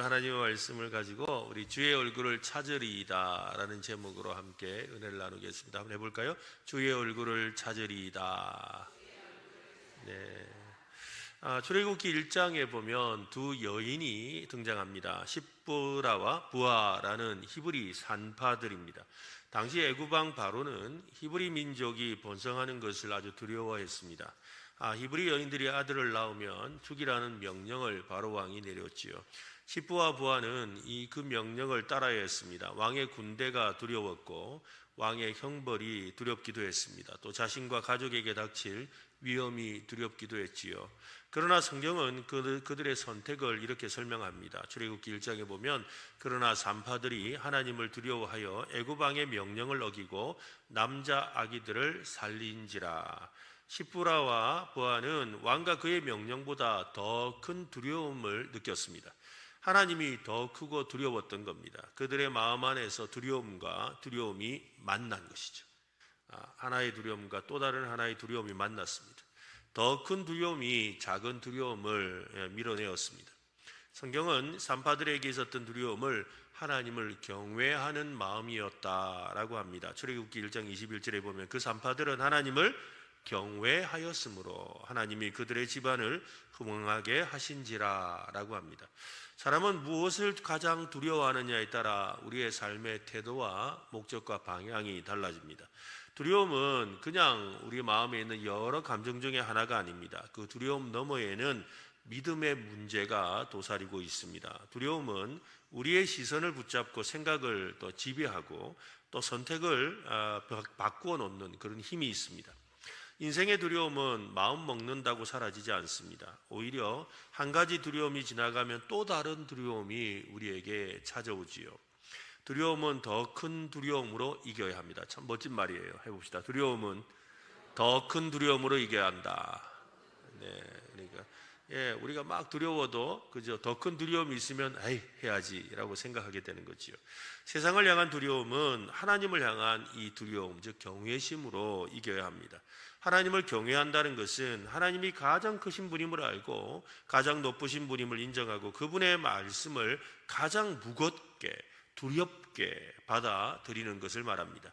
하나님의 말씀을 가지고 우리 주의 얼굴을 찾으리이다 라는 제목으로 함께 은혜를 나누겠습니다. 한번 해볼까요? 주의 얼굴을 찾으리이다. 네. 출애굽기 1장에 보면 두 여인이 등장합니다. 십부라와 부아라는 히브리 산파들입니다. 당시 애굽 왕 바로는 히브리 민족이 번성하는 것을 아주 두려워했습니다. 히브리 여인들이 아들을 낳으면 죽이라는 명령을 바로 왕이 내렸지요. 십부와 부아는 그 명령을 따라야 했습니다. 왕의 군대가 두려웠고 왕의 형벌이 두렵기도 했습니다. 또 자신과 가족에게 닥칠 위험이 두렵기도 했지요. 그러나 성경은 그들의 선택을 이렇게 설명합니다. 출애굽기 1장에 보면 그러나 산파들이 하나님을 두려워하여 애굽 왕의 명령을 어기고 남자 아기들을 살린지라. 십부라와 부아는 왕과 그의 명령보다 더 큰 두려움을 느꼈습니다. 하나님이 더 크고 두려웠던 겁니다. 그들의 마음 안에서 두려움과 두려움이 만난 것이죠. 하나의 두려움과 또 다른 하나의 두려움이 만났습니다. 더 큰 두려움이 작은 두려움을 밀어내었습니다. 성경은 산파들에게 있었던 두려움을 하나님을 경외하는 마음이었다라고 합니다. 출애굽기 1장 21절에 보면 그 산파들은 하나님을 경외하였으므로 하나님이 그들의 집안을 흥왕하게 하신지라 라고 합니다. 사람은 무엇을 가장 두려워하느냐에 따라 우리의 삶의 태도와 목적과 방향이 달라집니다. 두려움은 그냥 우리 마음에 있는 여러 감정 중에 하나가 아닙니다. 그 두려움 너머에는 믿음의 문제가 도사리고 있습니다. 두려움은 우리의 시선을 붙잡고 생각을 또 지배하고 또 선택을 바꾸어 놓는 그런 힘이 있습니다. 인생의 두려움은 마음 먹는다고 사라지지 않습니다. 오히려 한 가지 두려움이 지나가면 또 다른 두려움이 우리에게 찾아오지요. 두려움은 더 큰 두려움으로 이겨야 합니다. 참 멋진 말이에요. 해봅시다. 두려움은 더 큰 두려움으로 이겨야 한다. 네, 그러니까 우리가 막 두려워도 그저 더 큰 두려움이 있으면 해야지라고 생각하게 되는 거지요. 세상을 향한 두려움은 하나님을 향한 이 두려움, 즉 경외심으로 이겨야 합니다. 하나님을 경외한다는 것은 하나님이 가장 크신 분임을 알고 가장 높으신 분임을 인정하고 그분의 말씀을 가장 무겁게 두렵게 받아들이는 것을 말합니다.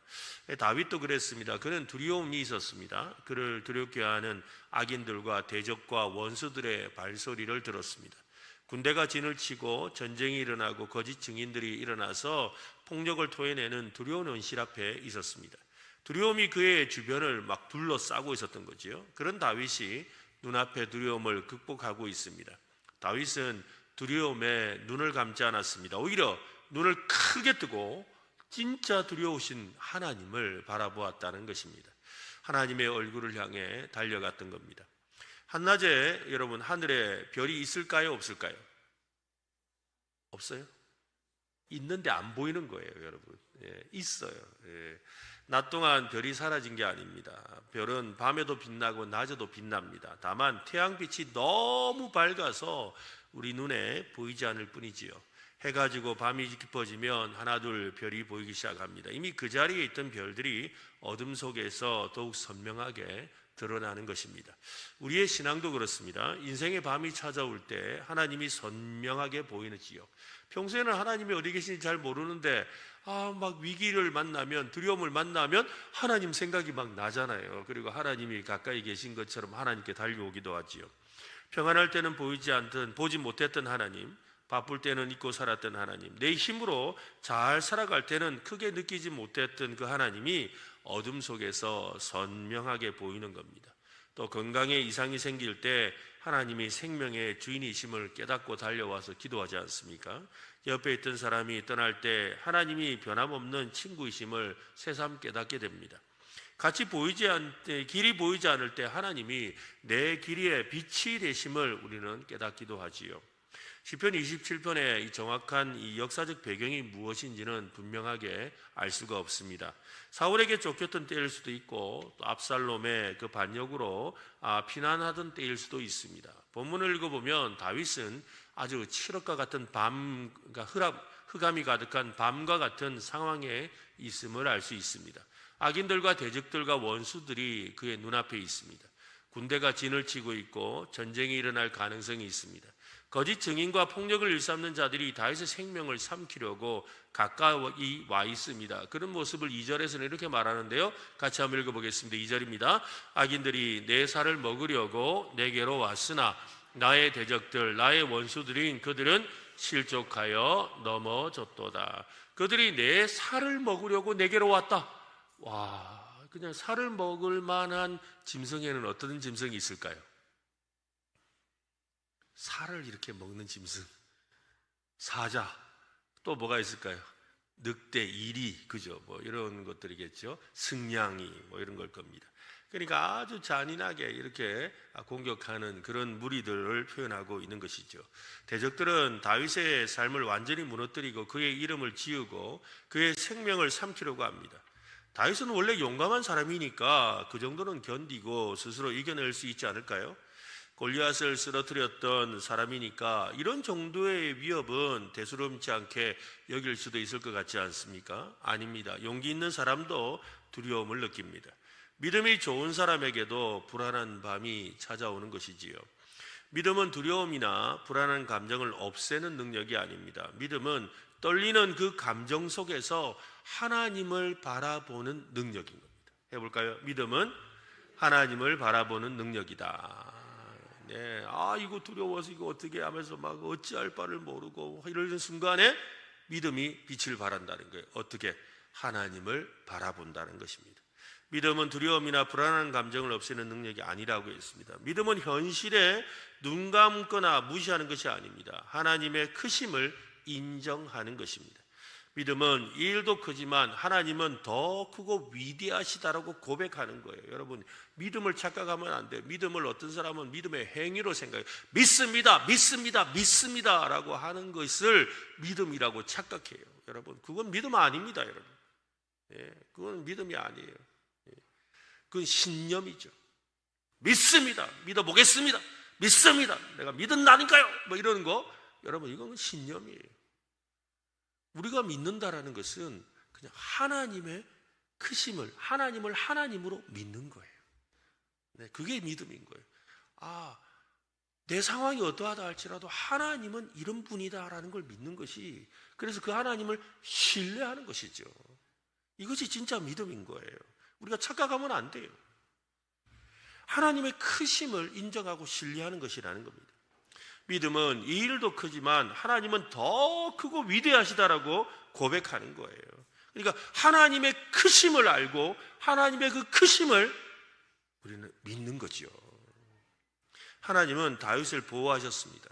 다윗도 그랬습니다. 그는 두려움이 있었습니다. 그를 두렵게 하는 악인들과 대적과 원수들의 발소리를 들었습니다. 군대가 진을 치고 전쟁이 일어나고 거짓 증인들이 일어나서 폭력을 토해내는 두려운 현실 앞에 있었습니다. 두려움이 그의 주변을 막 둘러싸고 있었던 거지요. 그런 다윗이 눈앞의 두려움을 극복하고 있습니다. 다윗은 두려움에 눈을 감지 않았습니다. 오히려 눈을 크게 뜨고 진짜 두려우신 하나님을 바라보았다는 것입니다. 하나님의 얼굴을 향해 달려갔던 겁니다. 한낮에 여러분 하늘에 별이 있을까요? 없을까요? 없어요? 있는데 안 보이는 거예요, 여러분. 있어요. 낮 동안 별이 사라진 게 아닙니다. 별은 밤에도 빛나고 낮에도 빛납니다. 다만 태양빛이 너무 밝아서 우리 눈에 보이지 않을 뿐이지요. 해가 지고 밤이 깊어지면 하나 둘 별이 보이기 시작합니다. 이미 그 자리에 있던 별들이 어둠 속에서 더욱 선명하게 드러나는 것입니다. 우리의 신앙도 그렇습니다. 인생의 밤이 찾아올 때 하나님이 선명하게 보이지요. 평소에는 하나님이 어디 계신지 잘 모르는데 막 위기를 만나면 두려움을 만나면 하나님 생각이 막 나잖아요. 그리고 하나님이 가까이 계신 것처럼 하나님께 달려오기도 하지요. 평안할 때는 보지 못했던 하나님, 바쁠 때는 잊고 살았던 하나님, 내 힘으로 잘 살아갈 때는 크게 느끼지 못했던 그 하나님이 어둠 속에서 선명하게 보이는 겁니다. 또 건강에 이상이 생길 때 하나님이 생명의 주인이심을 깨닫고 달려와서 기도하지 않습니까? 옆에 있던 사람이 떠날 때 하나님이 변함없는 친구이심을 새삼 깨닫게 됩니다. 길이 보이지 않을 때 하나님이 내 길의 빛이 되심을 우리는 깨닫기도 하지요. 시편 27편의 이 정확한 이 역사적 배경이 무엇인지는 분명하게 알 수가 없습니다. 사울에게 쫓겼던 때일 수도 있고 또 압살롬의 그 반역으로 피난하던 때일 수도 있습니다. 본문을 읽어보면 다윗은 아주 칠흑과 같은 흑암이 가득한 밤과 같은 상황에 있음을 알 수 있습니다. 악인들과 대적들과 원수들이 그의 눈앞에 있습니다. 군대가 진을 치고 있고 전쟁이 일어날 가능성이 있습니다. 거짓 증인과 폭력을 일삼는 자들이 다윗의 생명을 삼키려고 가까이 와 있습니다. 그런 모습을 2절에서는 이렇게 말하는데요. 같이 한번 읽어보겠습니다. 2절입니다. 악인들이 내 살을 먹으려고 내게로 왔으나 나의 대적들, 나의 원수들인 그들은 실족하여 넘어졌도다. 그들이 내 살을 먹으려고 내게로 왔다. 와, 그냥 살을 먹을 만한 짐승에는 어떤 짐승이 있을까요? 살을 이렇게 먹는 짐승, 사자, 또 뭐가 있을까요? 늑대, 이리, 그죠? 뭐 이런 것들이겠죠. 승냥이, 뭐 이런 걸 겁니다. 그러니까 아주 잔인하게 이렇게 공격하는 그런 무리들을 표현하고 있는 것이죠. 대적들은 다윗의 삶을 완전히 무너뜨리고 그의 이름을 지우고 그의 생명을 삼키려고 합니다. 다윗은 원래 용감한 사람이니까 그 정도는 견디고 스스로 이겨낼 수 있지 않을까요? 골리앗을 쓰러뜨렸던 사람이니까 이런 정도의 위협은 대수롭지 않게 여길 수도 있을 것 같지 않습니까? 아닙니다. 용기 있는 사람도 두려움을 느낍니다. 믿음이 좋은 사람에게도 불안한 밤이 찾아오는 것이지요. 믿음은 두려움이나 불안한 감정을 없애는 능력이 아닙니다. 믿음은 떨리는 그 감정 속에서 하나님을 바라보는 능력인 겁니다. 해볼까요? 믿음은 하나님을 바라보는 능력이다. 네, 이거 두려워서 이거 어떻게 하면서 막 어찌할 바를 모르고 이러는 순간에 믿음이 빛을 발한다는 거예요. 어떻게? 하나님을 바라본다는 것입니다. 믿음은 두려움이나 불안한 감정을 없애는 능력이 아니라고 했습니다. 믿음은 현실에 눈 감거나 무시하는 것이 아닙니다. 하나님의 크심을 인정하는 것입니다. 믿음은 이 일도 크지만 하나님은 더 크고 위대하시다라고 고백하는 거예요. 여러분, 믿음을 착각하면 안 돼요. 믿음을 어떤 사람은 믿음의 행위로 생각해요. 믿습니다, 믿습니다, 믿습니다 라고 하는 것을 믿음이라고 착각해요. 여러분, 그건 믿음 아닙니다. 여러분, 그건 믿음이 아니에요. 그건 신념이죠. 믿습니다, 믿어보겠습니다, 믿습니다, 내가 믿는다니까요, 뭐 이러는 거, 여러분, 이건 신념이에요. 우리가 믿는다라는 것은 그냥 하나님의 크심을, 하나님을 하나님으로 믿는 거예요. 네, 그게 믿음인 거예요. 내 상황이 어떠하다 할지라도 하나님은 이런 분이다라는 걸 믿는 것이, 그래서 그 하나님을 신뢰하는 것이죠. 이것이 진짜 믿음인 거예요. 우리가 착각하면 안 돼요. 하나님의 크심을 인정하고 신뢰하는 것이라는 겁니다. 믿음은 이 일도 크지만 하나님은 더 크고 위대하시다라고 고백하는 거예요. 그러니까 하나님의 크심을 알고 하나님의 그 크심을 우리는 믿는 거죠. 하나님은 다윗을 보호하셨습니다.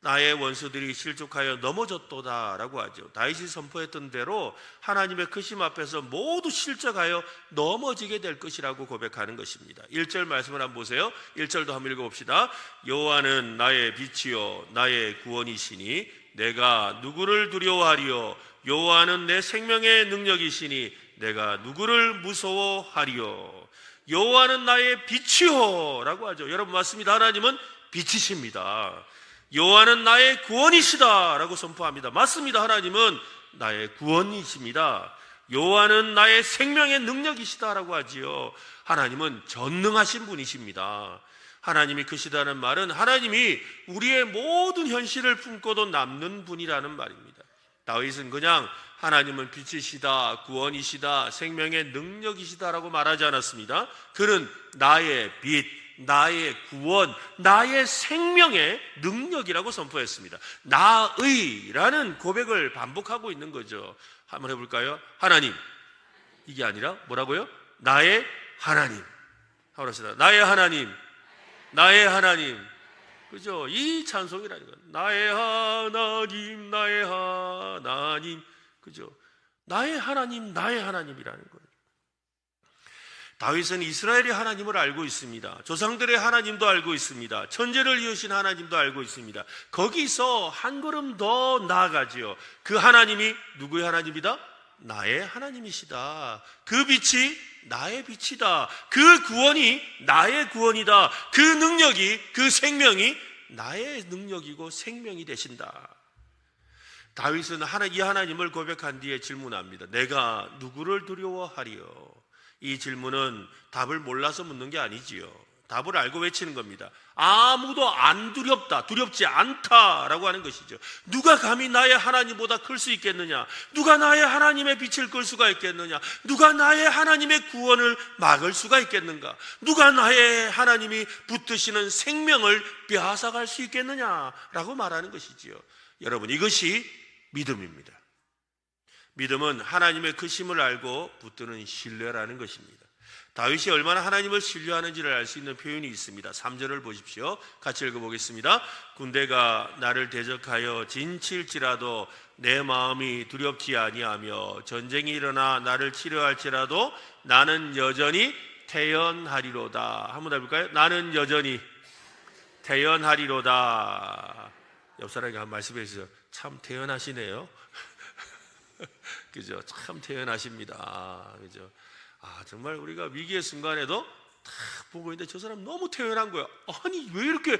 나의 원수들이 실족하여 넘어졌도다 라고 하죠. 다윗이 선포했던 대로 하나님의 크심 앞에서 모두 실족하여 넘어지게 될 것이라고 고백하는 것입니다. 1절 말씀을 한번 보세요. 1절도 한번 읽어봅시다. 여호와는 나의 빛이요 나의 구원이시니 내가 누구를 두려워하리요. 여호와는 내 생명의 능력이시니 내가 누구를 무서워하리요. 여호와는 나의 빛이요 라고 하죠. 여러분, 맞습니다. 하나님은 빛이십니다. 여호와는 나의 구원이시다 라고 선포합니다. 맞습니다. 하나님은 나의 구원이십니다. 여호와는 나의 생명의 능력이시다 라고 하지요. 하나님은 전능하신 분이십니다. 하나님이 크시다는 말은 하나님이 우리의 모든 현실을 품고도 남는 분이라는 말입니다. 다윗은 그냥 하나님은 빛이시다, 구원이시다, 생명의 능력이시다라고 말하지 않았습니다. 그는 나의 빛, 나의 구원, 나의 생명의 능력이라고 선포했습니다. 나의라는 고백을 반복하고 있는 거죠. 한번 해볼까요? 하나님, 이게 아니라 뭐라고요? 나의 하나님. 한번 합시다. 나의 하나님, 나의 하나님. 그죠? 이 찬송이라는 건 나의 하나님, 나의 하나님. 그죠? 나의 하나님, 나의 하나님이라는 거예요. 다윗은 이스라엘의 하나님을 알고 있습니다. 조상들의 하나님도 알고 있습니다. 천지를 이으신 하나님도 알고 있습니다. 거기서 한 걸음 더 나아가지요. 그 하나님이 누구의 하나님이다? 나의 하나님이시다. 그 빛이 나의 빛이다. 그 구원이 나의 구원이다. 그 능력이, 그 생명이 나의 능력이고 생명이 되신다. 다윗은 이 하나님을 고백한 뒤에 질문합니다. 내가 누구를 두려워하리요? 이 질문은 답을 몰라서 묻는 게 아니지요. 답을 알고 외치는 겁니다. 아무도 안 두렵다, 두렵지 않다라고 하는 것이죠. 누가 감히 나의 하나님보다 클 수 있겠느냐? 누가 나의 하나님의 빛을 끌 수가 있겠느냐? 누가 나의 하나님의 구원을 막을 수가 있겠는가? 누가 나의 하나님이 붙드시는 생명을 빼앗아갈 수 있겠느냐라고 말하는 것이지요. 여러분, 이것이 믿음입니다. 믿음은 하나님의 크심을 알고 붙드는 신뢰라는 것입니다. 다윗이 얼마나 하나님을 신뢰하는지를 알 수 있는 표현이 있습니다. 3절을 보십시오. 같이 읽어보겠습니다. 군대가 나를 대적하여 진칠지라도 내 마음이 두렵지 아니하며 전쟁이 일어나 나를 치료할지라도 나는 여전히 태연하리로다. 한번 더 해볼까요? 나는 여전히 태연하리로다. 옆 사람에게 한 말씀해 주세요. 참 태연하시네요. 그죠? 참 태연하십니다. 그죠? 정말 우리가 위기의 순간에도 딱 보고 있는데 저 사람 너무 태연한 거야. 아니, 왜 이렇게,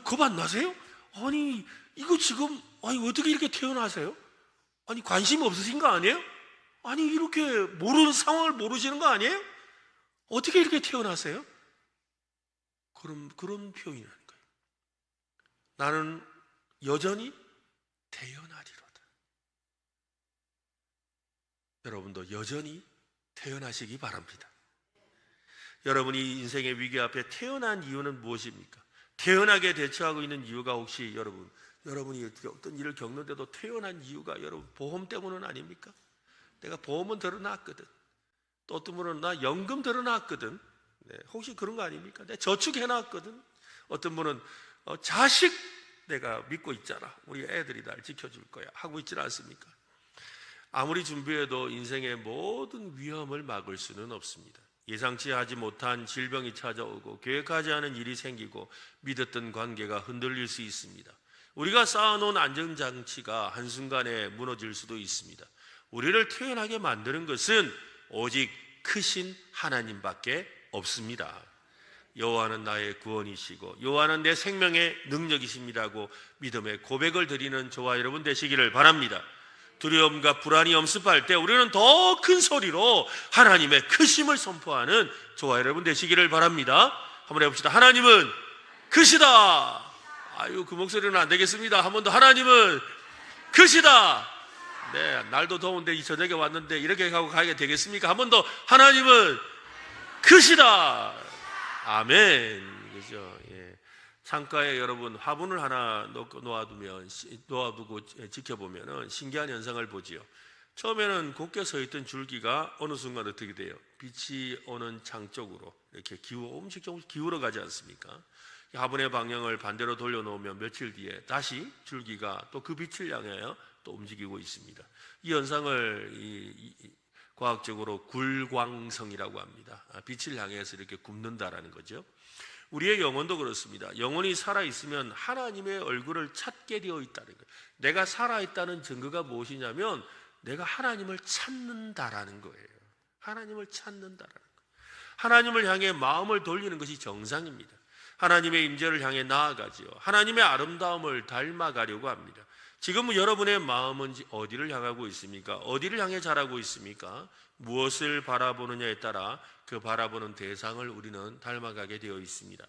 겁 안 나세요? 아니, 이거 지금, 어떻게 이렇게 태연하세요? 아니, 관심 없으신 거 아니에요? 아니, 이렇게 모르는 상황을 모르시는 거 아니에요? 어떻게 이렇게 태연하세요? 그런 표현이라는 거예요. 나는 여전히 태연하리로다. 여러분도 여전히 태어나시기 바랍니다. 여러분이 인생의 위기 앞에 태어난 이유는 무엇입니까? 태어나게 대처하고 있는 이유가 혹시 여러분이 어떤 일을 겪는데도 태어난 이유가 여러분 보험 때문은 아닙니까? 내가 보험은 들어놨거든. 또 어떤 분은 나 연금 들어놨거든. 네, 혹시 그런 거 아닙니까? 내가 저축해놨거든. 어떤 분은 자식 내가 믿고 있잖아. 우리 애들이 날 지켜줄 거야. 하고 있지는 않습니까? 아무리 준비해도 인생의 모든 위험을 막을 수는 없습니다. 예상치 하지 못한 질병이 찾아오고 계획하지 않은 일이 생기고 믿었던 관계가 흔들릴 수 있습니다. 우리가 쌓아놓은 안전장치가 한순간에 무너질 수도 있습니다. 우리를 태어나게 만드는 것은 오직 크신 하나님밖에 없습니다. 여호와는 나의 구원이시고 여호와는 내 생명의 능력이십니다고 믿음의 고백을 드리는 저와 여러분 되시기를 바랍니다. 두려움과 불안이 엄습할 때 우리는 더 큰 소리로 하나님의 크심을 선포하는 저와 여러분 되시기를 바랍니다. 한번 해봅시다. 하나님은 크시다. 그 목소리는 안 되겠습니다. 한 번 더. 하나님은 크시다. 네, 날도 더운데 이 저녁에 왔는데 이렇게 하고 가게 되겠습니까? 한 번 더. 하나님은 크시다. 아멘. 그죠? 예. 창가에 여러분 화분을 하나 놓아두고 지켜보면 신기한 현상을 보지요. 처음에는 곱게 서 있던 줄기가 어느 순간 어떻게 돼요? 빛이 오는 창 쪽으로 이렇게 조금씩 기울어 가지 않습니까? 화분의 방향을 반대로 돌려놓으면 며칠 뒤에 다시 줄기가 또 그 빛을 향하여 또 움직이고 있습니다. 이 현상을 과학적으로 굴광성이라고 합니다. 빛을 향해서 이렇게 굽는다라는 거죠. 우리의 영혼도 그렇습니다. 영혼이 살아있으면 하나님의 얼굴을 찾게 되어 있다는 거예요. 내가 살아있다는 증거가 무엇이냐면 내가 하나님을 찾는다라는 거예요. 하나님을 찾는다라는 거예요. 하나님을 향해 마음을 돌리는 것이 정상입니다. 하나님의 임재를 향해 나아가지요. 하나님의 아름다움을 닮아가려고 합니다. 지금 여러분의 마음은 어디를 향하고 있습니까? 어디를 향해 자라고 있습니까? 무엇을 바라보느냐에 따라 그 바라보는 대상을 우리는 닮아가게 되어 있습니다.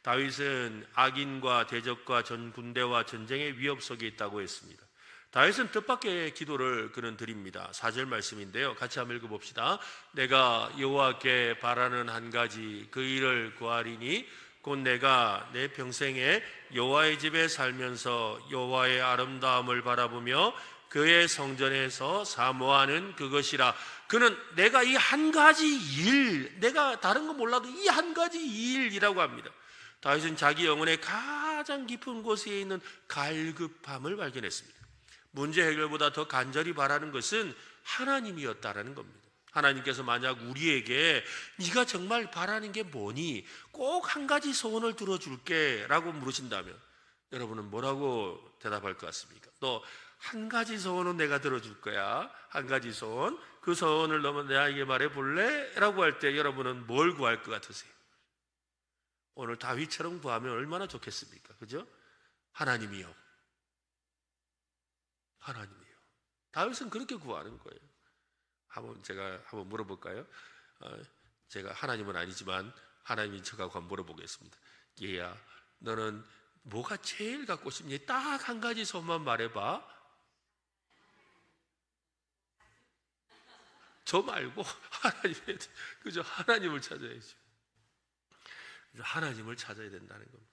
다윗은 악인과 대적과 전 군대와 전쟁의 위협 속에 있다고 했습니다. 다윗은 뜻밖의 기도를 그는 드립니다. 4절 말씀인데요. 같이 한번 읽어봅시다. 내가 여호와께 바라는 한 가지 그 일을 구하리니 곧 내가 내 평생에 여호와의 집에 살면서 여호와의 아름다움을 바라보며 그의 성전에서 사모하는 그것이라. 그는 내가 이 한 가지 일, 내가 다른 건 몰라도 이 한 가지 일이라고 합니다. 다윗은 자기 영혼의 가장 깊은 곳에 있는 갈급함을 발견했습니다. 문제 해결보다 더 간절히 바라는 것은 하나님이었다라는 겁니다. 하나님께서 만약 우리에게 네가 정말 바라는 게 뭐니? 꼭 한 가지 소원을 들어줄게 라고 물으신다면 여러분은 뭐라고 대답할 것 같습니까? 너 한 가지 소원은 내가 들어줄 거야. 한 가지 소원. 그 소원을 너무 내게 말해볼래? 라고 할 때 여러분은 뭘 구할 것 같으세요? 오늘 다윗처럼 구하면 얼마나 좋겠습니까? 그죠? 하나님이요. 하나님이요. 다윗은 그렇게 구하는 거예요. 제가 한번 물어볼까요? 제가 하나님은 아니지만 하나님이 저하고 한번 물어보겠습니다. 얘야, 너는 뭐가 제일 갖고 싶니? 딱 한 가지 소만 말해봐. 저 말고 하나님의, 그죠? 하나님을 찾아야죠. 하나님을 찾아야 된다는 겁니다.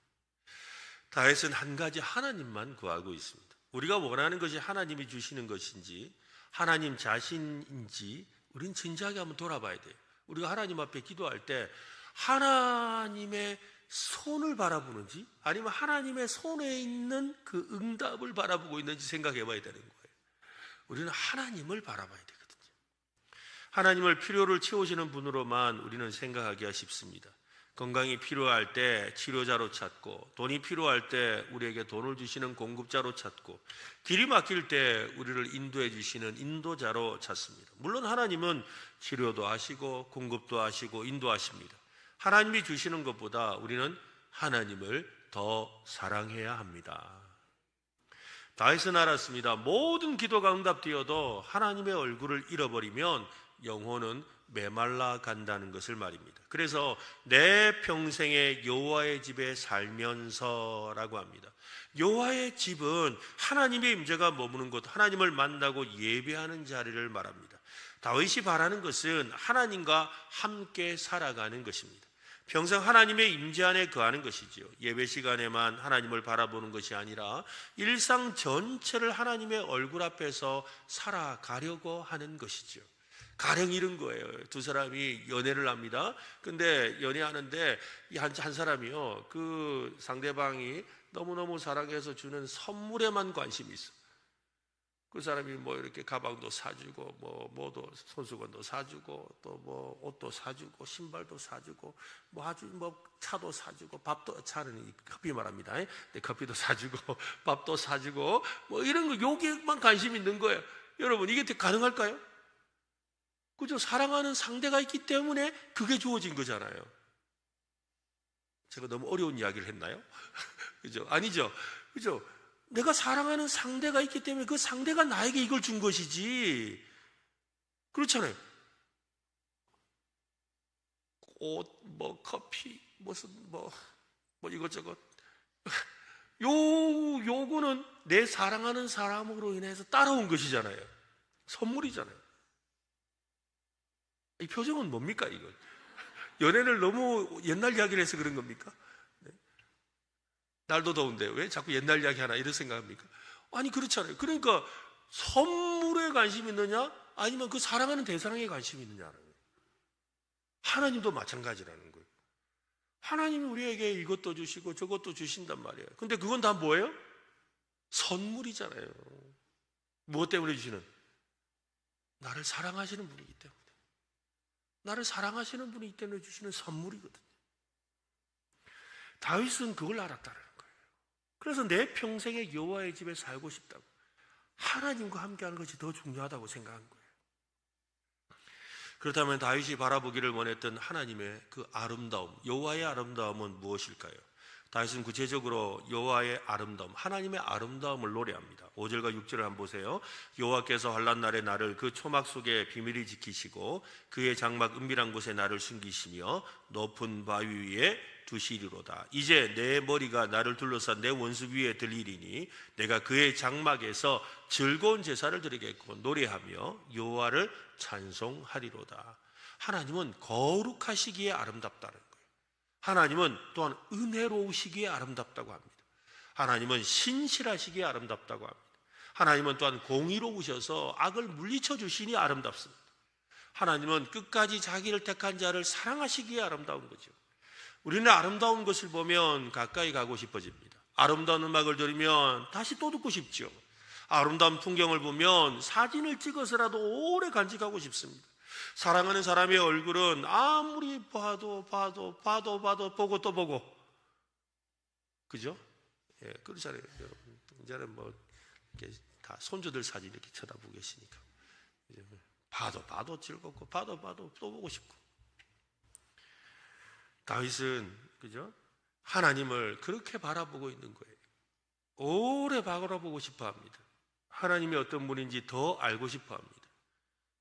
다윗은 한 가지 하나님만 구하고 있습니다. 우리가 원하는 것이 하나님이 주시는 것인지 하나님 자신인지 우린 진지하게 한번 돌아봐야 돼요. 우리가 하나님 앞에 기도할 때 하나님의 손을 바라보는지 아니면 하나님의 손에 있는 그 응답을 바라보고 있는지 생각해 봐야 되는 거예요. 우리는 하나님을 바라봐야 되거든요. 하나님을 필요를 채우시는 분으로만 우리는 생각하기가 쉽습니다. 건강이 필요할 때 치료자로 찾고, 돈이 필요할 때 우리에게 돈을 주시는 공급자로 찾고, 길이 막힐 때 우리를 인도해 주시는 인도자로 찾습니다. 물론 하나님은 치료도 하시고 공급도 하시고 인도하십니다. 하나님이 주시는 것보다 우리는 하나님을 더 사랑해야 합니다. 다윗은 알았습니다. 모든 기도가 응답되어도 하나님의 얼굴을 잃어버리면 영혼은 메말라 간다는 것을 말입니다. 그래서 내 평생에 여호와의 집에 살면서라고 합니다. 여호와의 집은 하나님의 임재가 머무는 곳, 하나님을 만나고 예배하는 자리를 말합니다. 다윗이 바라는 것은 하나님과 함께 살아가는 것입니다. 평생 하나님의 임재 안에 거하는 것이지요. 예배 시간에만 하나님을 바라보는 것이 아니라 일상 전체를 하나님의 얼굴 앞에서 살아가려고 하는 것이지요. 가령 이런 거예요. 두 사람이 연애를 합니다. 근데 연애하는데 한 사람이요, 그 상대방이 너무너무 사랑해서 주는 선물에만 관심이 있어. 그 사람이 뭐 이렇게 가방도 사주고, 뭐도 손수건도 사주고, 또 뭐 옷도 사주고, 신발도 사주고, 뭐 아주 뭐 차도 사주고, 밥도, 차는 커피 말합니다. 근데 커피도 사주고, 밥도 사주고, 뭐 이런 거, 요게만 관심 있는 거예요. 여러분, 이게 가능할까요? 그죠? 사랑하는 상대가 있기 때문에 그게 주어진 거잖아요. 제가 너무 어려운 이야기를 했나요? 그죠? 아니죠? 그죠? 내가 사랑하는 상대가 있기 때문에 그 상대가 나에게 이걸 준 것이지. 그렇잖아요. 옷, 뭐, 커피, 무슨, 뭐 이것저것. 요거는 내 사랑하는 사람으로 인해서 따라온 것이잖아요. 선물이잖아요. 이 표정은 뭡니까, 이거? 연애를 너무 옛날 이야기를 해서 그런 겁니까? 네. 날도 더운데 왜 자꾸 옛날 이야기 하나 이런 생각합니까? 아니, 그렇잖아요. 그러니까 선물에 관심이 있느냐 아니면 그 사랑하는 대상에 관심이 있느냐는 거예요. 하나님도 마찬가지라는 거예요. 하나님이 우리에게 이것도 주시고 저것도 주신단 말이에요. 근데 그건 다 뭐예요? 선물이잖아요. 무엇 때문에 주시는? 나를 사랑하시는 분이기 때문에. 나를 사랑하시는 분이기 때문에 주시는 선물이거든요. 다윗은 그걸 알았다는 거예요. 그래서 내 평생에 여호와의 집에 살고 싶다고, 하나님과 함께하는 것이 더 중요하다고 생각한 거예요. 그렇다면 다윗이 바라보기를 원했던 하나님의 그 아름다움, 여호와의 아름다움은 무엇일까요? 다윗은 구체적으로 여호와의 아름다움, 하나님의 아름다움을 노래합니다. 5절과 6절을 한번 보세요. 여호와께서 환난 날에 나를 그 초막 속에 비밀히 지키시고 그의 장막 은밀한 곳에 나를 숨기시며 높은 바위 위에 두시리로다. 이제 내 머리가 나를 둘러싼 내 원수 위에 들리리니 내가 그의 장막에서 즐거운 제사를 드리겠고 노래하며 여호와를 찬송하리로다. 하나님은 거룩하시기에 아름답다는 거예요. 하나님은 또한 은혜로우시기에 아름답다고 합니다. 하나님은 신실하시기에 아름답다고 합니다. 하나님은 또한 공의로우셔서 악을 물리쳐 주시니 아름답습니다. 하나님은 끝까지 자기를 택한 자를 사랑하시기에 아름다운 거죠. 우리는 아름다운 것을 보면 가까이 가고 싶어집니다. 아름다운 음악을 들으면 다시 또 듣고 싶죠. 아름다운 풍경을 보면 사진을 찍어서라도 오래 간직하고 싶습니다. 사랑하는 사람의 얼굴은 아무리 봐도 보고 또 보고, 그죠? 예, 그렇잖아요, 여러분. 이제는 뭐 이렇게 다 손주들 사진 이렇게 쳐다보고 계시니까 봐도 즐겁고 봐도 또 보고 싶고. 다윗은 그죠? 하나님을 그렇게 바라보고 있는 거예요. 오래 바라보고 싶어합니다. 하나님이 어떤 분인지 더 알고 싶어합니다.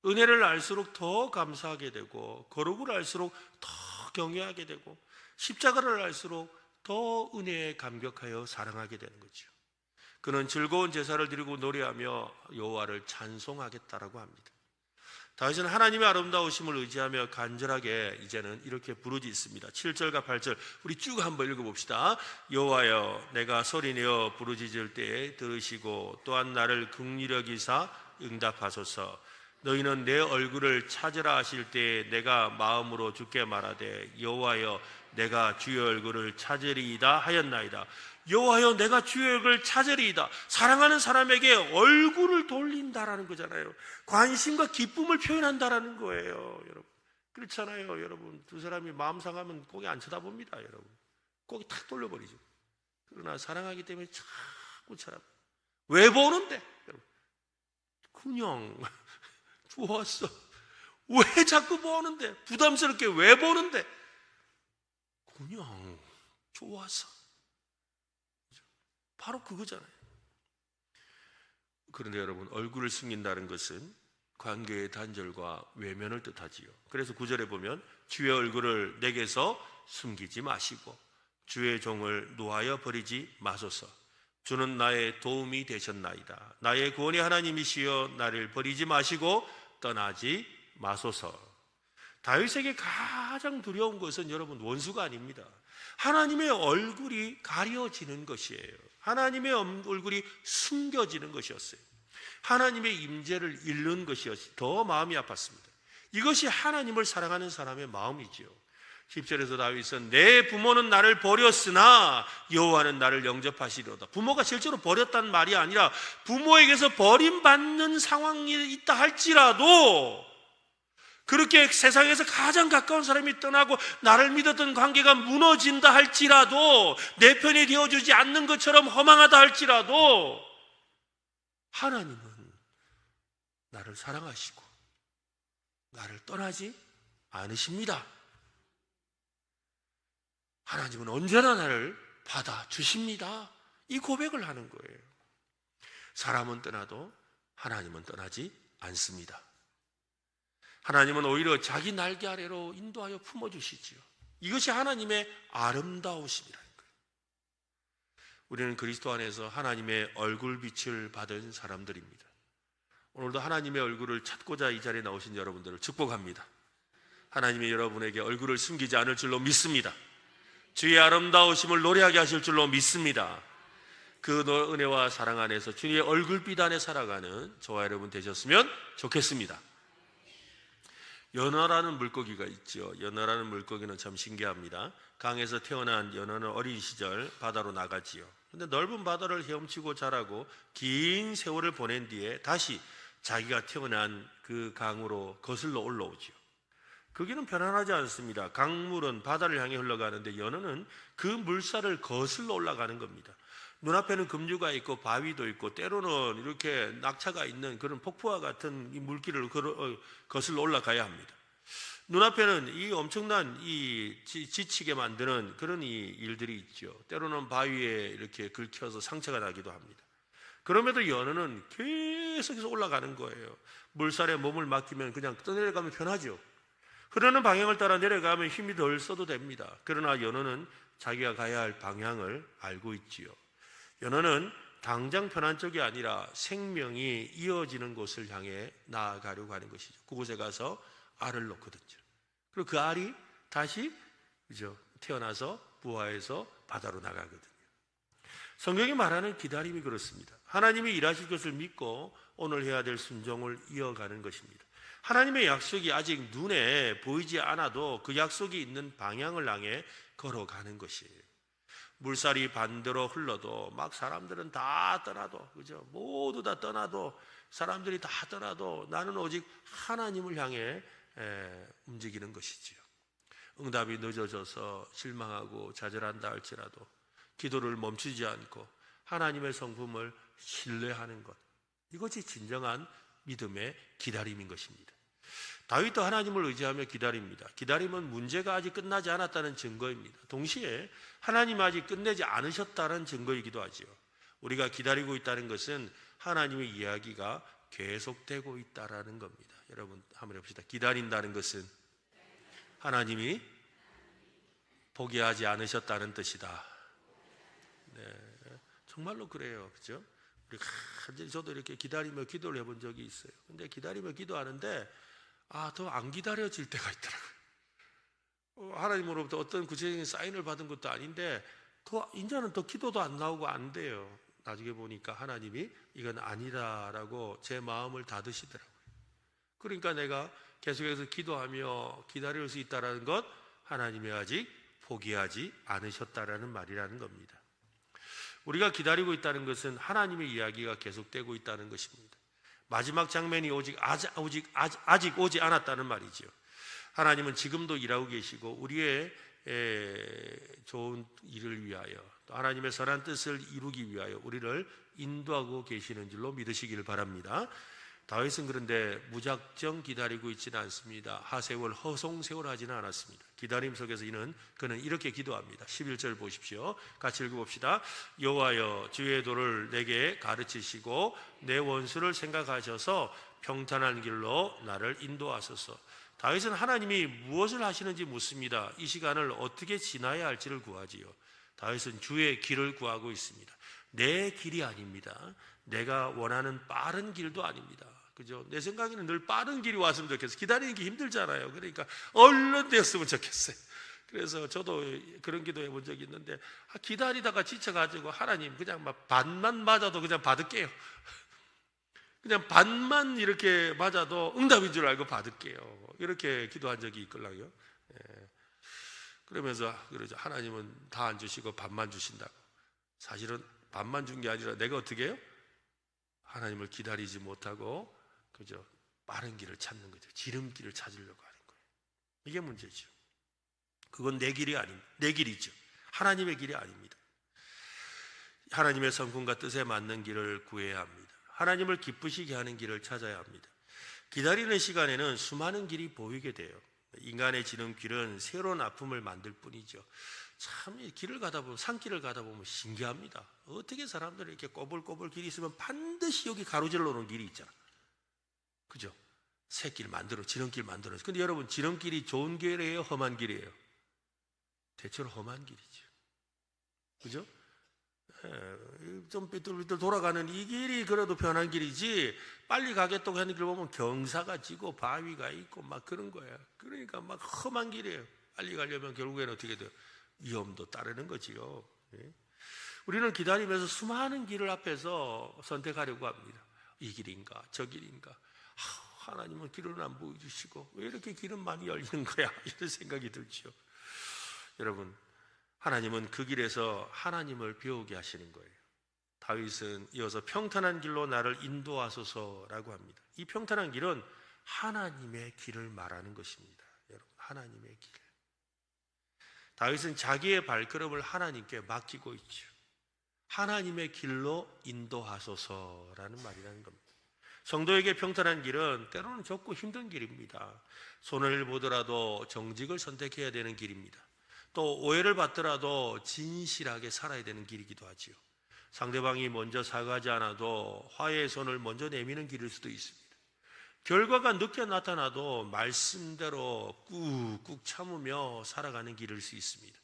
은혜를 알수록 더 감사하게 되고 거룩을 알수록 더 경외하게 되고 십자가를 알수록 더 은혜에 감격하여 사랑하게 되는 거죠. 그는 즐거운 제사를 드리고 노래하며 여호와를 찬송하겠다라고 합니다. 다윗은 하나님의 아름다우심을 의지하며 간절하게 이제는 이렇게 부르짖습니다. 7절과 8절 우리 쭉 한번 읽어봅시다. 여호와여, 내가 소리내어 부르짖을 때에 들으시고 또한 나를 긍휼히 여기사 응답하소서. 너희는 내 얼굴을 찾으라 하실 때에 내가 마음으로 주께 말하되 여호와여, 내가 주의 얼굴을 찾으리이다 하였나이다. 여호와여, 내가 주의 얼굴을 찾으리이다. 사랑하는 사람에게 얼굴을 돌린다라는 거잖아요. 관심과 기쁨을 표현한다라는 거예요. 여러분, 그렇잖아요. 여러분, 두 사람이 마음 상하면 고개 안 쳐다봅니다. 여러분, 고개 탁 돌려버리죠. 그러나 사랑하기 때문에 자꾸 쳐다봐. 왜 보는데? 여러분, 그냥 좋았어. 왜 자꾸 보는데? 부담스럽게 왜 보는데? 그냥 좋아서. 바로 그거잖아요. 그런데 여러분, 얼굴을 숨긴다는 것은 관계의 단절과 외면을 뜻하지요. 그래서 9절에 보면 주의 얼굴을 내게서 숨기지 마시고 주의 종을 노하여 버리지 마소서. 주는 나의 도움이 되셨나이다. 나의 구원의 하나님이시여 나를 버리지 마시고 떠나지 마소서. 다윗에게 가장 두려운 것은 여러분 원수가 아닙니다. 하나님의 얼굴이 가려지는 것이에요. 하나님의 얼굴이 숨겨지는 것이었어요. 하나님의 임재를 잃는 것이었어요. 더 마음이 아팠습니다. 이것이 하나님을 사랑하는 사람의 마음이지요. 10절에서 다윗은 내 부모는 나를 버렸으나 여호와는 나를 영접하시리로다. 부모가 실제로 버렸단 말이 아니라 부모에게서 버림받는 상황이 있다 할지라도, 그렇게 세상에서 가장 가까운 사람이 떠나고 나를 믿었던 관계가 무너진다 할지라도, 내 편이 되어주지 않는 것처럼 허망하다 할지라도 하나님은 나를 사랑하시고 나를 떠나지 않으십니다. 하나님은 언제나 나를 받아주십니다. 이 고백을 하는 거예요. 사람은 떠나도 하나님은 떠나지 않습니다. 하나님은 오히려 자기 날개 아래로 인도하여 품어주시지요. 이것이 하나님의 아름다우심이라는 거예요. 우리는 그리스도 안에서 하나님의 얼굴빛을 받은 사람들입니다. 오늘도 하나님의 얼굴을 찾고자 이 자리에 나오신 여러분들을 축복합니다. 하나님이 여러분에게 얼굴을 숨기지 않을 줄로 믿습니다. 주의 아름다우심을 노래하게 하실 줄로 믿습니다. 그 은혜와 사랑 안에서 주의 얼굴빛 안에 살아가는 저와 여러분 되셨으면 좋겠습니다. 연어라는 물고기가 있죠. 연어라는 물고기는 참 신기합니다. 강에서 태어난 연어는 어린 시절 바다로 나가지요. 그런데 넓은 바다를 헤엄치고 자라고 긴 세월을 보낸 뒤에 다시 자기가 태어난 그 강으로 거슬러 올라오지요. 거기는 편안하지 않습니다. 강물은 바다를 향해 흘러가는데 연어는 그 물살을 거슬러 올라가는 겁니다. 눈앞에는 급류가 있고 바위도 있고 때로는 이렇게 낙차가 있는 그런 폭포와 같은 이 물길을 거슬러 올라가야 합니다. 눈앞에는 이 엄청난 이 지치게 만드는 그런 이 일들이 있죠. 때로는 바위에 이렇게 긁혀서 상처가 나기도 합니다. 그럼에도 연어는 계속해서 올라가는 거예요. 물살에 몸을 맡기면 그냥 떠내려가면 편하죠. 흐르는 방향을 따라 내려가면 힘이 덜 써도 됩니다. 그러나 연어는 자기가 가야 할 방향을 알고 있지요. 연어는 당장 편한 쪽이 아니라 생명이 이어지는 곳을 향해 나아가려고 하는 것이죠. 그곳에 가서 알을 놓거든요. 그리고 그 알이 다시 태어나서 부화해서 바다로 나가거든요. 성경이 말하는 기다림이 그렇습니다. 하나님이 일하실 것을 믿고 오늘 해야 될 순종을 이어가는 것입니다. 하나님의 약속이 아직 눈에 보이지 않아도 그 약속이 있는 방향을 향해 걸어가는 것이에요. 물살이 반대로 흘러도 막 사람들은 다 떠나도, 그죠? 모두 다 떠나도, 사람들이 다 떠나도 나는 오직 하나님을 향해 움직이는 것이지요. 응답이 늦어져서 실망하고 좌절한다 할지라도 기도를 멈추지 않고 하나님의 성품을 신뢰하는 것, 이것이 진정한 믿음의 기다림인 것입니다. 다윗도 하나님을 의지하며 기다립니다. 기다림은 문제가 아직 끝나지 않았다는 증거입니다. 동시에 하나님 아직 끝내지 않으셨다는 증거이기도 하지요. 우리가 기다리고 있다는 것은 하나님의 이야기가 계속되고 있다는 겁니다. 여러분 한번 해봅시다. 기다린다는 것은 하나님이 포기하지 않으셨다는 뜻이다. 네, 정말로 그래요. 그죠? 저도 이렇게 기다리며 기도를 해본 적이 있어요. 근데 기다리며 기도하는데 더 안 기다려질 때가 있더라고요. 하나님으로부터 어떤 구체적인 사인을 받은 것도 아닌데 이제는 더 기도도 안 나오고 안 돼요. 나중에 보니까 하나님이 이건 아니다라고 제 마음을 닫으시더라고요. 그러니까 내가 계속해서 기도하며 기다릴 수 있다는 것, 하나님이 아직 포기하지 않으셨다라는 말이라는 겁니다. 우리가 기다리고 있다는 것은 하나님의 이야기가 계속되고 있다는 것입니다. 마지막 장면이 아직 오지 않았다는 말이죠. 하나님은 지금도 일하고 계시고 우리의 좋은 일을 위하여, 또 하나님의 선한 뜻을 이루기 위하여 우리를 인도하고 계시는 줄로 믿으시기를 바랍니다. 다윗은 그런데 무작정 기다리고 있지는 않습니다. 하세월 허송세월 하지는 않았습니다. 기다림 속에서 그는 이렇게 기도합니다. 11절 보십시오. 같이 읽어봅시다. 여호와여, 주의 도를 내게 가르치시고 내 원수를 생각하셔서 평탄한 길로 나를 인도하소서. 다윗은 하나님이 무엇을 하시는지 묻습니다. 이 시간을 어떻게 지나야 할지를 구하지요. 다윗은 주의 길을 구하고 있습니다. 내 길이 아닙니다. 내가 원하는 빠른 길도 아닙니다. 그죠? 내 생각에는 늘 빠른 길이 왔으면 좋겠어요. 기다리는 게 힘들잖아요. 그러니까 얼른 되었으면 좋겠어요. 그래서 저도 그런 기도 해본 적이 있는데 기다리다가 지쳐가지고 하나님 그냥 막 반만 맞아도 그냥 받을게요. 그냥 반만 이렇게 맞아도 응답인 줄 알고 받을게요. 이렇게 기도한 적이 있걸랑요. 그러면서 그러죠. 하나님은 다 안 주시고 반만 주신다고. 사실은 반만 준 게 아니라 내가 어떻게 해요? 하나님을 기다리지 못하고 그죠? 빠른 길을 찾는 거죠. 지름길을 찾으려고 하는 거예요. 이게 문제죠. 그건 내 길이 아닙니다. 내 길이죠. 하나님의 길이 아닙니다. 하나님의 성품과 뜻에 맞는 길을 구해야 합니다. 하나님을 기쁘시게 하는 길을 찾아야 합니다. 기다리는 시간에는 수많은 길이 보이게 돼요. 인간의 지름길은 새로운 아픔을 만들 뿐이죠. 참 길을 가다 보면, 산길을 가다 보면 신기합니다. 어떻게 사람들이 이렇게 꼬불꼬불 길이 있으면 반드시 여기 가로질러 놓은 길이 있잖아. 그죠? 새길 만들어, 지름길 만들어. 근데 여러분, 지름길이 좋은 길이에요? 험한 길이에요? 대체로 험한 길이죠. 그죠? 좀 삐뚤삐뚤 돌아가는 이 길이 그래도 편한 길이지, 빨리 가겠다고 하는 길 보면 경사가 지고 바위가 있고 막 그런 거야. 그러니까 막 험한 길이에요. 빨리 가려면 결국에는 어떻게 돼요? 위험도 따르는 거지요. 우리는 기다리면서 수많은 길을 앞에서 선택하려고 합니다. 이 길인가 저 길인가. 하나님은 길을 안 보여주시고 왜 이렇게 길은 많이 열리는 거야, 이런 생각이 들죠. 여러분, 하나님은 그 길에서 하나님을 배우게 하시는 거예요. 다윗은 이어서 평탄한 길로 나를 인도하소서라고 합니다. 이 평탄한 길은 하나님의 길을 말하는 것입니다. 여러분, 하나님의 길. 다윗은 자기의 발걸음을 하나님께 맡기고 있죠. 하나님의 길로 인도하소서라는 말이라는 겁니다. 성도에게 평탄한 길은 때로는 좁고 힘든 길입니다. 손해를 보더라도 정직을 선택해야 되는 길입니다. 또 오해를 받더라도 진실하게 살아야 되는 길이기도 하지요. 상대방이 먼저 사과하지 않아도 화해의 손을 먼저 내미는 길일 수도 있습니다. 결과가 늦게 나타나도 말씀대로 꾹꾹 참으며 살아가는 길일 수 있습니다.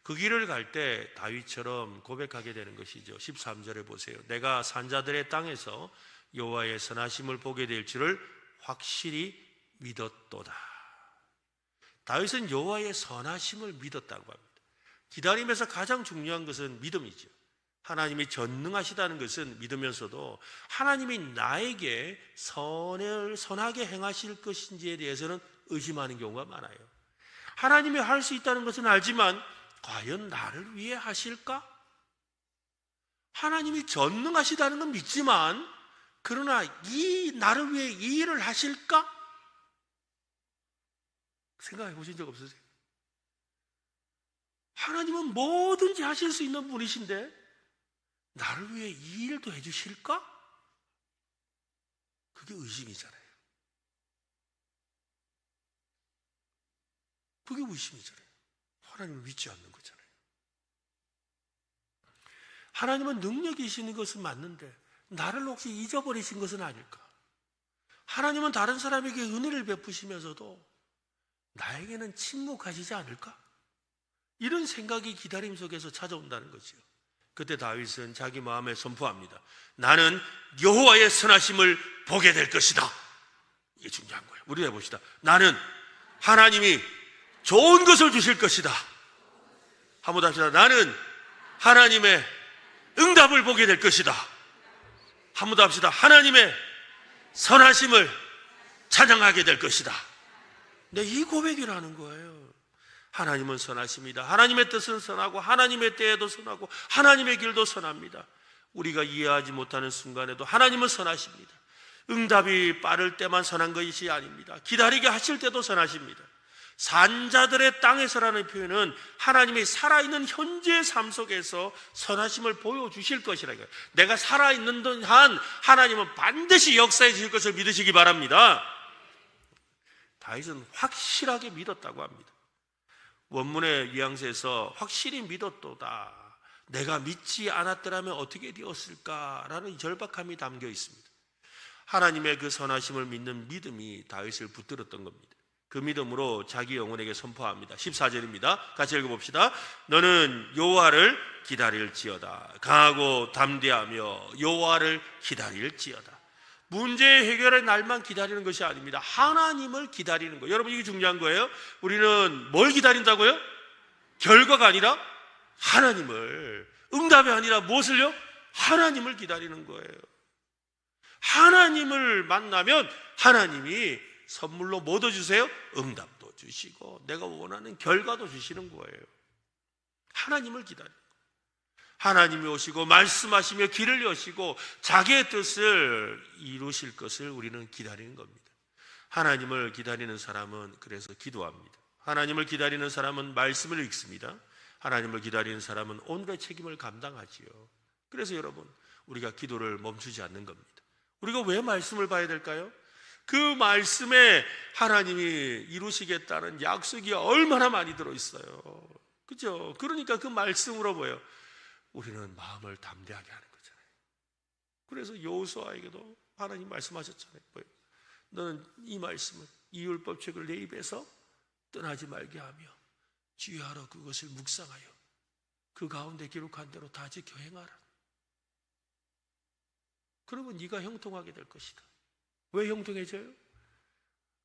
그 길을 갈 때 다윗처럼 고백하게 되는 것이죠. 13절에 보세요. 내가 산자들의 땅에서 여호와의 선하심을 보게 될 줄을 확실히 믿었도다. 다윗은 여호와의 선하심을 믿었다고 합니다. 기다림에서 가장 중요한 것은 믿음이죠. 하나님이 전능하시다는 것은 믿으면서도 하나님이 나에게 선하게 행하실 것인지에 대해서는 의심하는 경우가 많아요. 하나님이 할 수 있다는 것은 알지만 과연 나를 위해 하실까? 하나님이 전능하시다는 건 믿지만 그러나 나를 위해 이 일을 하실까? 생각해 보신 적 없으세요? 하나님은 뭐든지 하실 수 있는 분이신데 나를 위해 이 일도 해주실까? 그게 의심이잖아요. 그게 의심이잖아요. 하나님을 믿지 않는 거잖아요. 하나님은 능력이시는 것은 맞는데 나를 혹시 잊어버리신 것은 아닐까? 하나님은 다른 사람에게 은혜를 베푸시면서도 나에게는 침묵하시지 않을까? 이런 생각이 기다림 속에서 찾아온다는 거죠. 그때 다윗은 자기 마음에 선포합니다. 나는 여호와의 선하심을 보게 될 것이다. 이게 중요한 거예요. 우리 해봅시다. 나는 하나님이 좋은 것을 주실 것이다. 한번 더 합시다. 나는 하나님의 응답을 보게 될 것이다. 한번 더 합시다. 하나님의 선하심을 찬양하게 될 것이다. 네, 이 고백이라는 거예요. 하나님은 선하십니다. 하나님의 뜻은 선하고 하나님의 때에도 선하고 하나님의 길도 선합니다. 우리가 이해하지 못하는 순간에도 하나님은 선하십니다. 응답이 빠를 때만 선한 것이 아닙니다. 기다리게 하실 때도 선하십니다. 산자들의 땅에서라는 표현은 하나님이 살아있는 현재의 삶 속에서 선하심을 보여주실 것이라는 거예요. 내가 살아있는 한 하나님은 반드시 역사해 주실 것을 믿으시기 바랍니다. 다윗은 확실하게 믿었다고 합니다. 원문의 뉘앙스에서 확실히 믿었도다. 내가 믿지 않았더라면 어떻게 되었을까라는 절박함이 담겨 있습니다. 하나님의 그 선하심을 믿는 믿음이 다윗을 붙들었던 겁니다. 그 믿음으로 자기 영혼에게 선포합니다. 14절입니다. 같이 읽어봅시다. 너는 여호와를 기다릴지어다. 강하고 담대하며 여호와를 기다릴지어다. 문제 해결의 날만 기다리는 것이 아닙니다. 하나님을 기다리는 거예요. 여러분, 이게 중요한 거예요. 우리는 뭘 기다린다고요? 결과가 아니라 하나님을. 응답이 아니라 무엇을요? 하나님을 기다리는 거예요. 하나님을 만나면 하나님이 선물로 뭐 더 주세요? 응답도 주시고 내가 원하는 결과도 주시는 거예요. 하나님을 기다리는 거예요. 하나님이 오시고 말씀하시며 길을 여시고 자기의 뜻을 이루실 것을 우리는 기다리는 겁니다. 하나님을 기다리는 사람은 그래서 기도합니다. 하나님을 기다리는 사람은 말씀을 읽습니다. 하나님을 기다리는 사람은 오늘의 책임을 감당하지요. 그래서 여러분, 우리가 기도를 멈추지 않는 겁니다. 우리가 왜 말씀을 봐야 될까요? 그 말씀에 하나님이 이루시겠다는 약속이 얼마나 많이 들어있어요. 그죠? 그러니까 그 말씀으로 뭐예요? 우리는 마음을 담대하게 하는 거잖아요. 그래서 여호수아에게도 하나님 말씀하셨잖아요. 뭐예요? 너는 이 말씀을, 이 율법책을 내 입에서 떠나지 말게 하며 주의하러 그것을 묵상하여 그 가운데 기록한 대로 다 지켜 행하라. 그러면 네가 형통하게 될 것이다. 왜 형통해져요?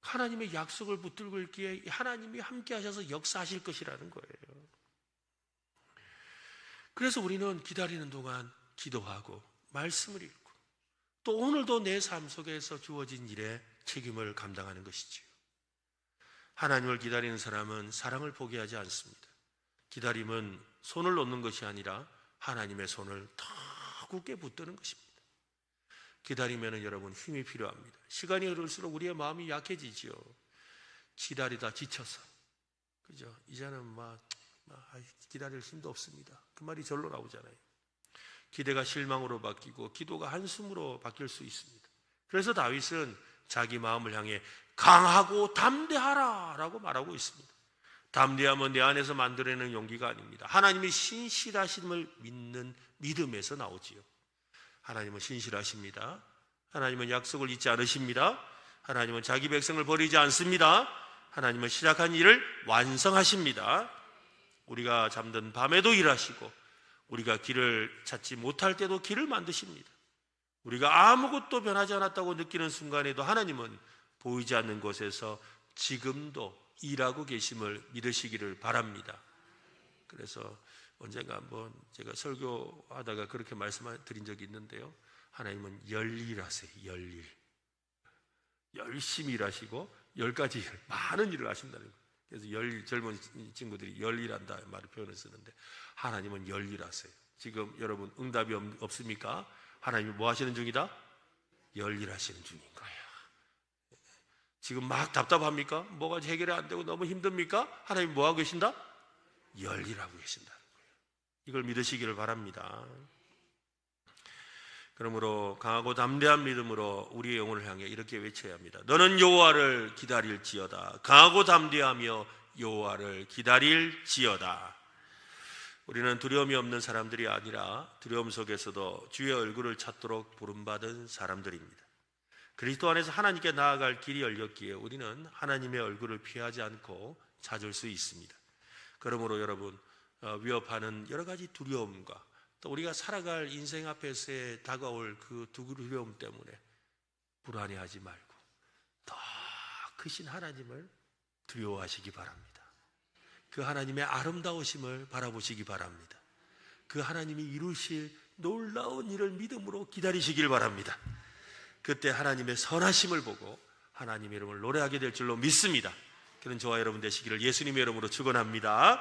하나님의 약속을 붙들고 있기에 하나님이 함께 하셔서 역사하실 것이라는 거예요. 그래서 우리는 기다리는 동안 기도하고 말씀을 읽고 또 오늘도 내 삶 속에서 주어진 일에 책임을 감당하는 것이지요. 하나님을 기다리는 사람은 사랑을 포기하지 않습니다. 기다림은 손을 놓는 것이 아니라 하나님의 손을 더 굳게 붙드는 것입니다. 기다리면 여러분 힘이 필요합니다. 시간이 흐를수록 우리의 마음이 약해지지요. 기다리다 지쳐서, 그죠? 이제는 기다릴 힘도 없습니다. 그 말이 절로 나오잖아요. 기대가 실망으로 바뀌고 기도가 한숨으로 바뀔 수 있습니다. 그래서 다윗은 자기 마음을 향해 강하고 담대하라 라고 말하고 있습니다. 담대함은 내 안에서 만들어내는 용기가 아닙니다. 하나님이 신실하심을 믿는 믿음에서 나오지요. 하나님은 신실하십니다. 하나님은 약속을 잊지 않으십니다. 하나님은 자기 백성을 버리지 않습니다. 하나님은 시작한 일을 완성하십니다. 우리가 잠든 밤에도 일하시고 우리가 길을 찾지 못할 때도 길을 만드십니다. 우리가 아무것도 변하지 않았다고 느끼는 순간에도 하나님은 보이지 않는 곳에서 지금도 일하고 계심을 믿으시기를 바랍니다. 그래서 언젠가 한번 제가 설교하다가 그렇게 말씀드린 적이 있는데요. 하나님은 열일하세요. 열일. 열심히 일하시고 10가지 일, 많은 일을 하신다는 거예요. 그래서 젊은 친구들이 열일한다 말을 표현을 쓰는데 하나님은 열일하세요. 지금 여러분 응답이 없습니까? 하나님이 뭐 하시는 중이다? 열일하시는 중인 거예요. 지금 막 답답합니까? 뭐가 해결이 안 되고 너무 힘듭니까? 하나님이 뭐 하고 계신다? 열일하고 계신다는 거예요. 이걸 믿으시기를 바랍니다. 그러므로 강하고 담대한 믿음으로 우리의 영혼을 향해 이렇게 외쳐야 합니다. 너는 여호와를 기다릴지어다. 강하고 담대하며 여호와를 기다릴지어다. 우리는 두려움이 없는 사람들이 아니라 두려움 속에서도 주의 얼굴을 찾도록 부름받은 사람들입니다. 그리스도 안에서 하나님께 나아갈 길이 열렸기에 우리는 하나님의 얼굴을 피하지 않고 찾을 수 있습니다. 그러므로 여러분, 위협하는 여러 가지 두려움과 또 우리가 살아갈 인생 앞에서의 다가올 그 두려움 때문에 불안해하지 말고 더 크신 하나님을 두려워하시기 바랍니다. 그 하나님의 아름다우심을 바라보시기 바랍니다. 그 하나님이 이루실 놀라운 일을 믿음으로 기다리시길 바랍니다. 그때 하나님의 선하심을 보고 하나님의 이름을 노래하게 될 줄로 믿습니다. 그런 저와 여러분 되시기를 예수님의 이름으로 축원합니다.